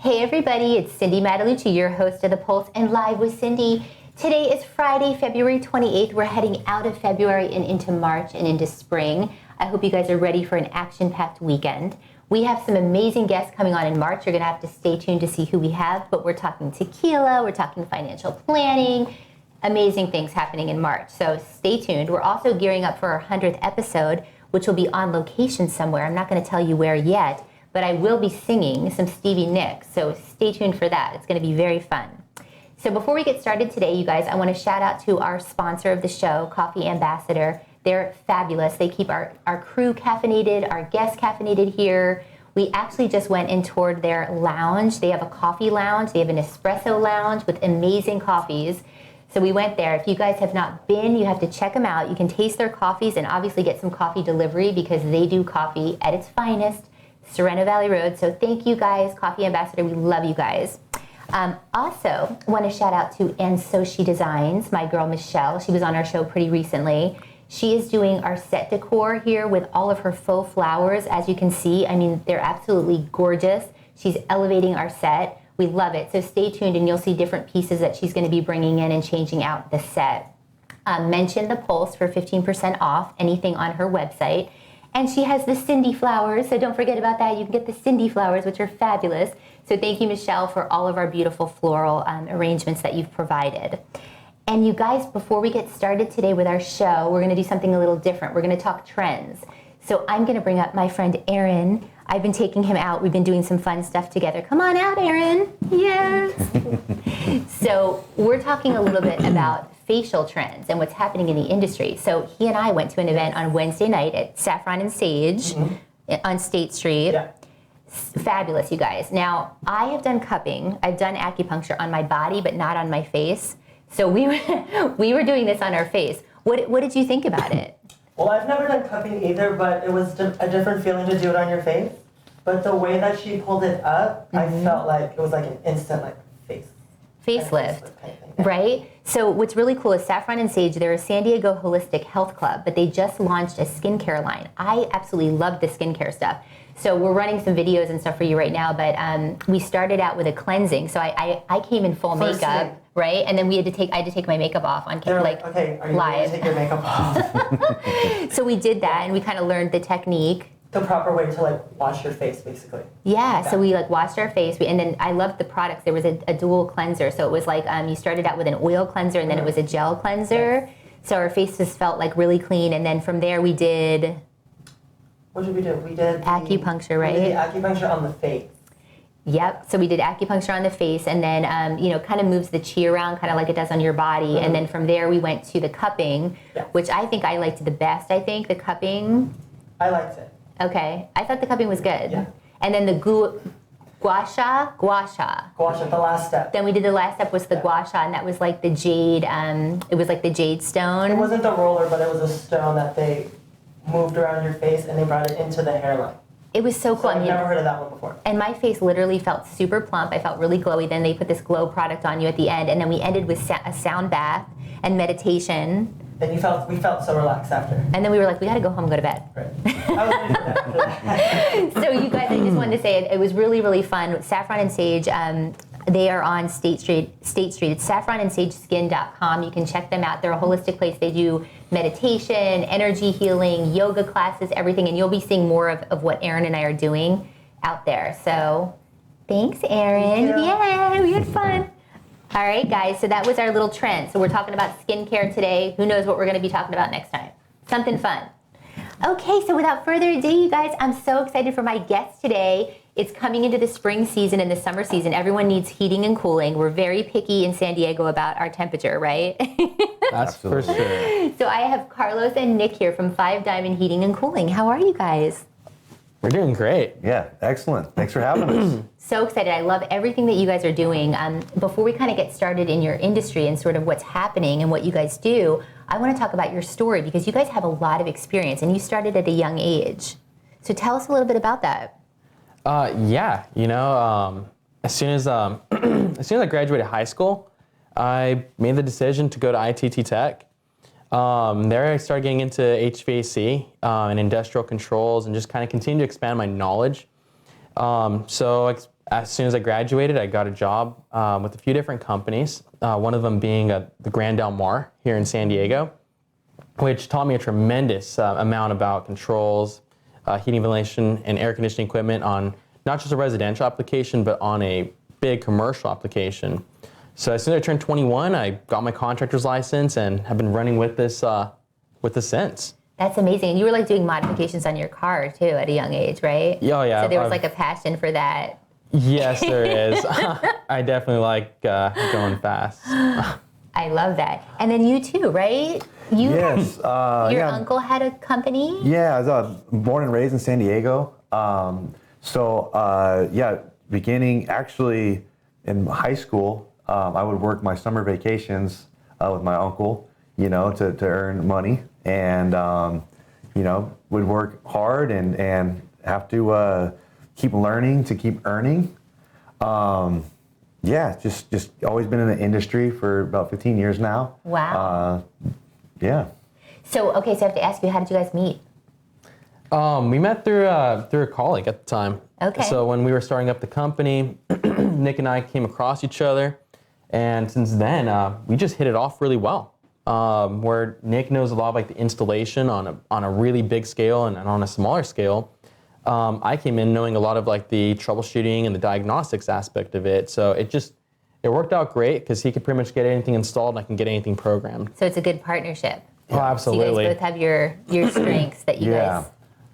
Hey everybody, it's Cindy Matalucci, your host of The Pulse and Live with Cindy. Today is Friday, February 28th. We're heading out of February and into March and into spring. I hope you guys are ready for an action-packed weekend. We have some amazing guests coming on in March. You're gonna have to stay tuned to see who we have, but we're talking tequila, we're talking financial planning, amazing things happening in March. So stay tuned. We're also gearing up for our 100th episode, which will be on location somewhere. I'm not gonna tell you where yet, but I will be singing some Stevie Nicks, so stay tuned for that. It's gonna be very fun. So before we get started today, you guys, I wanna shout out to our sponsor of the show, Coffee Ambassador. They're fabulous. They keep our crew caffeinated, our guests caffeinated here. We actually just went and toured their lounge. They have a coffee lounge. They have an espresso lounge with amazing coffees. So we went there. If you guys have not been, you have to check them out. You can taste their coffees and obviously get some coffee delivery because they do coffee at its finest. Sereno Valley Road. So thank you guys, Coffee Ambassador. We love you guys. Also, want to shout out to And So She Designs, my girl Michelle. She was on our show pretty recently. She is doing our set decor here with all of her faux flowers. As you can see, I mean, they're absolutely gorgeous. She's elevating our set. We love it. So stay tuned and you'll see different pieces that she's going to be bringing in and changing out the set. Mention the Pulse for 15% off anything on her website. And she has the Cindy flowers, so don't forget about that. You can get the Cindy flowers, which are fabulous. So thank you, Michelle, for all of our beautiful floral arrangements that you've provided. And you guys, before we get started today with our show, we're gonna do something a little different. We're gonna talk trends. So I'm gonna bring up my friend Aaron. I've been taking him out. We've been doing some fun stuff together. Come on out, Aaron. Yes. So we're talking a little bit about facial trends and what's happening in the industry. So he and I went to an event on Wednesday night at Saffron and Sage on State Street. Yeah. Fabulous, you guys. Now, I have done cupping. I've done acupuncture on my body, but not on my face. So we were doing this on our face. What did you think about it? Well, I've never done cupping either, but it was a different feeling to do it on your face. But the way that she pulled it up, I felt like it was like an instant facelift, right? So what's really cool is Saffron and Sage, they're a San Diego holistic health club, but they just launched a skincare line. I absolutely love the skincare stuff. So we're running some videos and stuff for you right now, but we started out with a cleansing. So I came in full makeup, right? And then I had to take my makeup off on okay, are you live. ready to take your makeup off? So we did that and we kind of learned the technique. The proper way to wash your face, basically. Yeah, so we washed our face, and then I loved the products. There was a dual cleanser, so it was like you started out with an oil cleanser, and then it was a gel cleanser. Yes. So our faces felt like really clean, and then from there we did. What did we do? We did acupuncture, right? We did the acupuncture on the face. Yep. So we did acupuncture on the face, and then kind of moves the chi around, kind of like it does on your body, and then from there we went to the cupping, which I think I liked the best. I think the cupping. I liked it. Okay, I thought the cupping was good. Yeah. And then the gua sha, the last step. Then we did the last step was the gua sha, and that was like the jade. It was like the jade stone. It wasn't the roller, but it was a stone that they moved around your face, and they brought it into the hairline. It was so cool. I've never heard of that one before. And my face literally felt super plump. I felt really glowy. Then they put this glow product on you at the end, and then we ended with a sound bath and meditation. And we felt so relaxed after. And then we were like, we gotta go home and go to bed. Right. I was ready for that. So you guys, I just wanted to say it was really, really fun. Saffron and Sage, they are on State Street. It's saffronandsageskin.com. You can check them out. They're a holistic place. They do meditation, energy healing, yoga classes, everything. And you'll be seeing more of what Aaron and I are doing out there. So thanks, Aaron. Yeah, we had fun. All right, guys, so that was our little trend. So we're talking about skincare today. Who knows what we're going to be talking about next time? Something fun. Okay, so without further ado, you guys, I'm so excited for my guest today. It's coming into the spring season and the summer season. Everyone needs heating and cooling. We're very picky in San Diego about our temperature, right? That's for sure. So I have Carlos and Nick here from 5 Diamond Heating and Cooling. How are you guys? We're doing great. Yeah, excellent. Thanks for having us. So excited. I love everything that you guys are doing. Before we kind of get started in your industry and sort of what's happening and what you guys do, I want to talk about your story because you guys have a lot of experience and you started at a young age. So tell us a little bit about that. Yeah, as soon as I graduated high school, I made the decision to go to ITT Tech. There I started getting into HVAC and industrial controls and just kind of continued to expand my knowledge. So as soon as I graduated, I got a job with a few different companies, one of them being the Grand Del Mar here in San Diego, which taught me a tremendous amount about controls, heating, ventilation, and air conditioning equipment on not just a residential application, but on a big commercial application. So as soon as I turned 21, I got my contractor's license and have been running with this since. That's amazing. And you were like doing modifications on your car too at a young age, right? Oh yeah. So there was like a passion for that. Yes, there is. I definitely like going fast. I love that. And then you too, right? Yes. Your uncle had a company? Yeah, I was born and raised in San Diego. Beginning actually in high school, I would work my summer vacations with my uncle, to earn money, and would work hard and have to keep learning to keep earning. Just always been in the industry for about 15 years now. Wow. Yeah. So I have to ask you, how did you guys meet? We met through a colleague at the time. Okay. So when we were starting up the company, Nick and I came across each other, and since then we just hit it off really well. Where Nick knows a lot of like the installation on a really big scale and on a smaller scale. I came in knowing a lot of like the troubleshooting and the diagnostics aspect of it. So it worked out great because he could pretty much get anything installed and I can get anything programmed. So it's a good partnership. Oh, absolutely. So you guys both have your strengths that you guys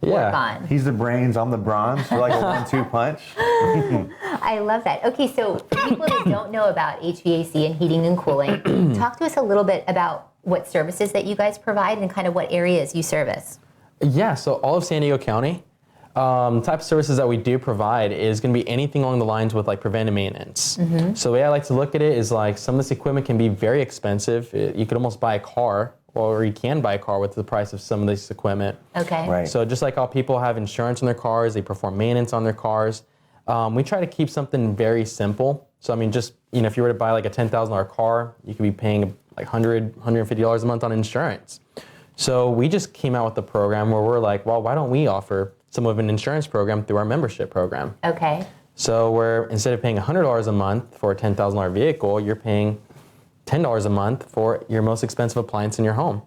work on. He's the brains, I'm the bronze. We're like a 1-2 punch. I love that. Okay, so for people that don't know about HVAC and heating and cooling, talk to us a little bit about what services that you guys provide and kind of what areas you service. Yeah, so all of San Diego County, the type of services that we do provide is going to be anything along the lines with like preventive maintenance. Mm-hmm. So the way I like to look at it is like some of this equipment can be very expensive. You could almost buy a car, or you can buy a car with the price of some of this equipment. Okay. Right. So just like how people have insurance on their cars, they perform maintenance on their cars, we try to keep something very simple. So I mean, just, if you were to buy like a $10,000 car, you could be paying like $100, $150 a month on insurance. So we just came out with a program where we're like, well, why don't we offer some of an insurance program through our membership program? Okay. So where instead of paying $100 a month for a $10,000 vehicle, you're paying $10 a month for your most expensive appliance in your home.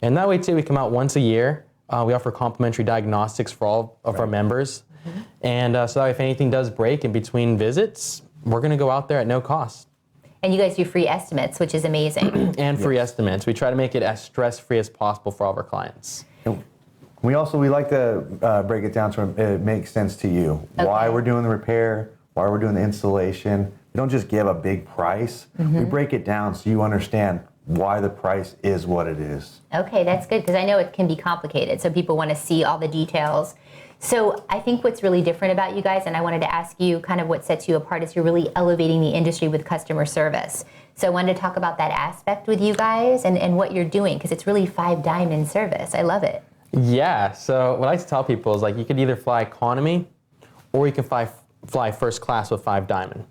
And that way too, we come out once a year. We offer complimentary diagnostics for all of our members. Mm-hmm. And so that if anything does break in between visits, we're gonna go out there at no cost. And you guys do free estimates, which is amazing. And free estimates. We try to make it as stress-free as possible for all of our clients. We like to break it down so it makes sense to you. Okay. Why we're doing the repair, why we're doing the installation. We don't just give a big price. Mm-hmm. We break it down so you understand why the price is what it is. Okay, that's good, because I know it can be complicated, so people want to see all the details. So I think what's really different about you guys, and I wanted to ask you kind of what sets you apart, is you're really elevating the industry with customer service. So I wanted to talk about that aspect with you guys and what you're doing, because it's really 5 diamond service. I love it. Yeah, so what I like to tell people is like you could either fly economy or you can fly first class with 5 diamond.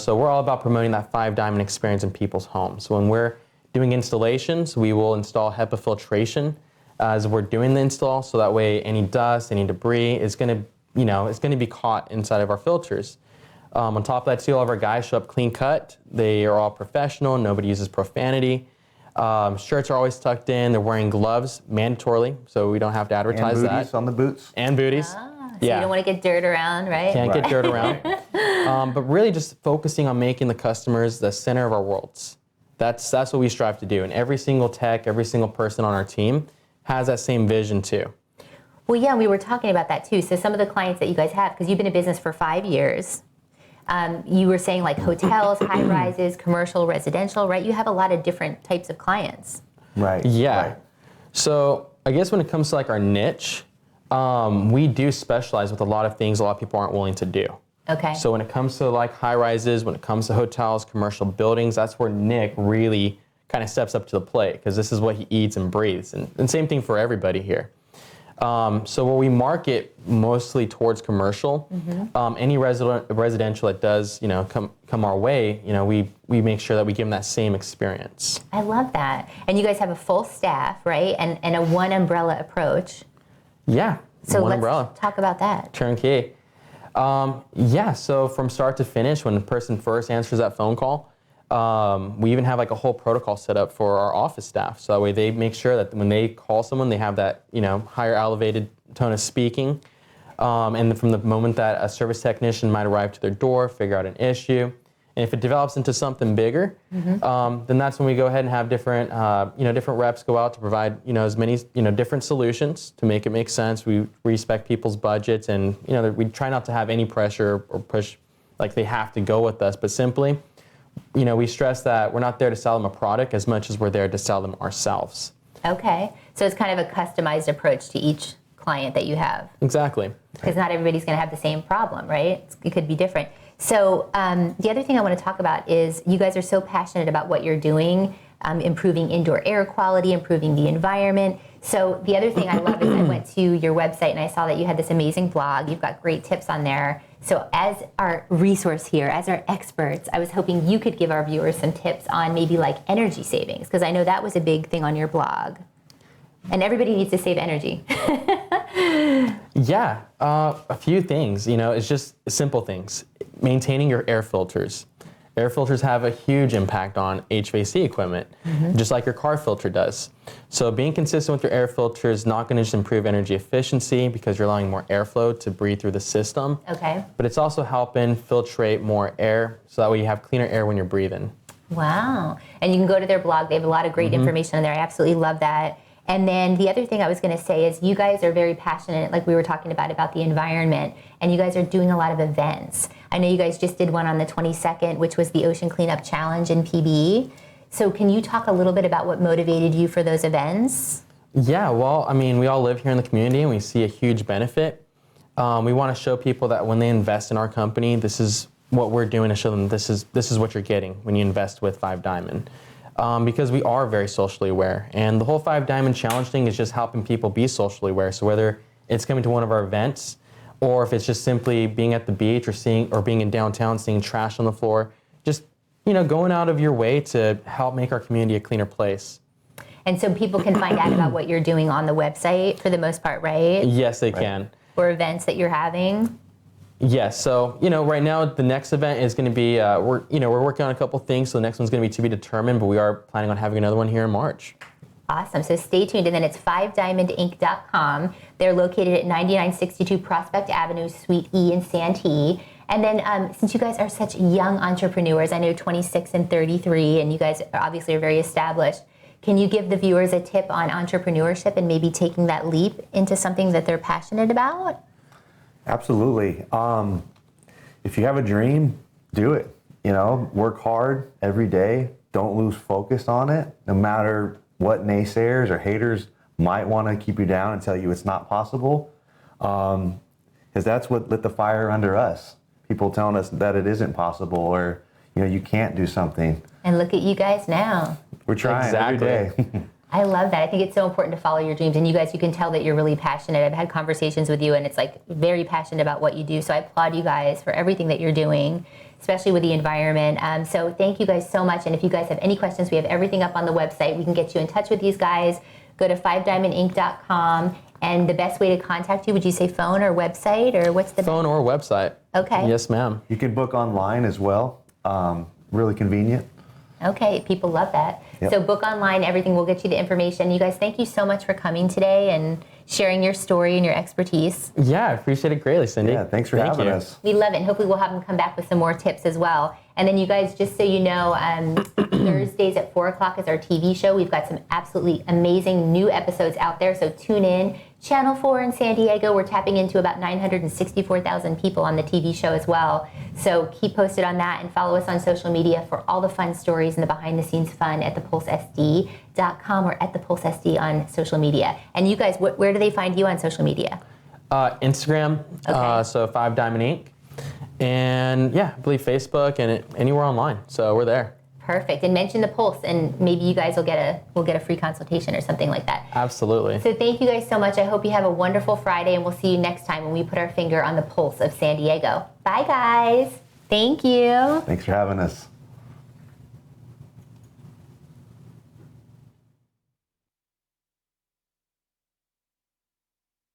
So we're all about promoting that 5 diamond experience in people's homes. So when we're doing installations, we will install HEPA filtration as we're doing the install, so that way any dust, any debris is going to be caught inside of our filters. On top of that too, all of our guys show up clean cut. They are all professional. Nobody uses profanity. Shirts are always tucked in. They're wearing gloves mandatorily, so we don't have to advertise that. And booties on the boots. And booties. So you don't want to get dirt around, right? Can't get dirt around. But really just focusing on making the customers the center of our worlds. That's what we strive to do. And every single tech, every single person on our team has that same vision too. Well, yeah, we were talking about that too. So some of the clients that you guys have, because you've been in business for 5 years, you were saying like hotels, high rises, commercial, residential, right? You have a lot of different types of clients. Right. Yeah. Right. So I guess when it comes to like our niche, we do specialize with a lot of things a lot of people aren't willing to do. Okay. So when it comes to like high rises, when it comes to hotels, commercial buildings, that's where Nick really kind of steps up to the plate, because this is what he eats and breathes. And same thing for everybody here. So where we market mostly towards commercial, mm-hmm. Mm-hmm. Any residential that does, come our way, we make sure that we give them that same experience. I love that. And you guys have a full staff, right? And a one umbrella approach. Yeah. So one let's umbrella. talk about that. Turnkey. Yeah, so from start to finish, when the person first answers that phone call, we even have like a whole protocol set up for our office staff. So that way they make sure that when they call someone, they have that, higher elevated tone of speaking. And then from the moment that a service technician might arrive to their door, figure out an issue, and if it develops into something bigger, then that's when we go ahead and have different, different reps go out to provide, as many, different solutions to make it make sense. We respect people's budgets, and we try not to have any pressure or push like they have to go with us, but simply, we stress that we're not there to sell them a product as much as we're there to sell them ourselves. Okay, so it's kind of a customized approach to each client that you have. Exactly. Because not everybody's going to have the same problem, right? It could be different. So the other thing I want to talk about is you guys are so passionate about what you're doing, improving indoor air quality, improving the environment. So the other thing I love is I went to your website and I saw that you had this amazing blog. You've got great tips on there. So as our resource here, as our experts, I was hoping you could give our viewers some tips on maybe like energy savings, because I know that was a big thing on your blog. And everybody needs to save energy. Yeah, a few things, it's just simple things. Maintaining your air filters. Air filters have a huge impact on HVAC equipment, just like your car filter does. So being consistent with your air filter is not going to just improve energy efficiency because you're allowing more airflow to breathe through the system. Okay. But it's also helping filtrate more air so that way you have cleaner air when you're breathing. Wow. And you can go to their blog. They have a lot of great information on there. I absolutely love that. And then the other thing I was going to say is you guys are very passionate, like we were talking about the environment, and you guys are doing a lot of events. I know you guys just did one on the 22nd, which was the Ocean Cleanup Challenge in PB. So can you talk a little bit about what motivated you for those events? Yeah, well, we all live here in the community and we see a huge benefit. We want to show people that when they invest in our company, this is what we're doing to show them this is what you're getting when you invest with 5 Diamond. Because we are very socially aware. And the whole 5 Diamond Challenge thing is just helping people be socially aware. So whether it's coming to one of our events, or if it's just simply being at the beach or being in downtown, seeing trash on the floor, just going out of your way to help make our community a cleaner place. And so people can find out about what you're doing on the website for the most part, right? Yes, they can. Or events that you're having. Yes, so right now the next event is going to be we're working on a couple things, so the next one's going to be determined, but we are planning on having another one here in March. Awesome. So stay tuned. And then it's 5diamondinc.com. They're located at 9962 Prospect Avenue, Suite E in Santee. And then since you guys are such young entrepreneurs, I know 26 and 33, and you guys obviously are very established, can you give the viewers a tip on entrepreneurship and maybe taking that leap into something that they're passionate about? Absolutely. If you have a dream, do it. Work hard every day. Don't lose focus on it, no matter what naysayers or haters might want to keep you down and tell you it's not possible. Because that's what lit the fire under us. People telling us that it isn't possible or, you can't do something. And look at you guys now. We're trying every day. I love that. I think it's so important to follow your dreams. And you guys, you can tell that you're really passionate. I've had conversations with you and it's like very passionate about what you do. So I applaud you guys for everything that you're doing, especially with the environment. So thank you guys so much. And if you guys have any questions, we have everything up on the website. We can get you in touch with these guys. Go to 5diamondinc.com. And the best way to contact you, would you say phone or website, or what's the phone or website? Okay. Yes, ma'am. You can book online as well. Really convenient. Okay, people love that. Yep. So book online, everything, we'll get you the information. You guys, thank you so much for coming today and sharing your story and your expertise. Yeah, I appreciate it greatly, Cindy. Yeah, thanks for having us. We love it, and hopefully we'll have them come back with some more tips as well. And then you guys, just so you know, Thursdays at 4 o'clock is our TV show. We've got some absolutely amazing new episodes out there, so tune in. Channel 4 in San Diego, we're tapping into about 964,000 people on the TV show as well. So keep posted on that and follow us on social media for all the fun stories and the behind-the-scenes fun at thepulsesd.com or at thepulsesd on social media. And you guys, where do they find you on social media? Instagram, so 5 Diamond Inc. And yeah, I believe Facebook and anywhere online. So we're there. Perfect. And mention the Pulse, and maybe you guys will get a free consultation or something like that. Absolutely. So thank you guys so much. I hope you have a wonderful Friday, and we'll see you next time when we put our finger on the pulse of San Diego. Bye, guys. Thank you. Thanks for having us.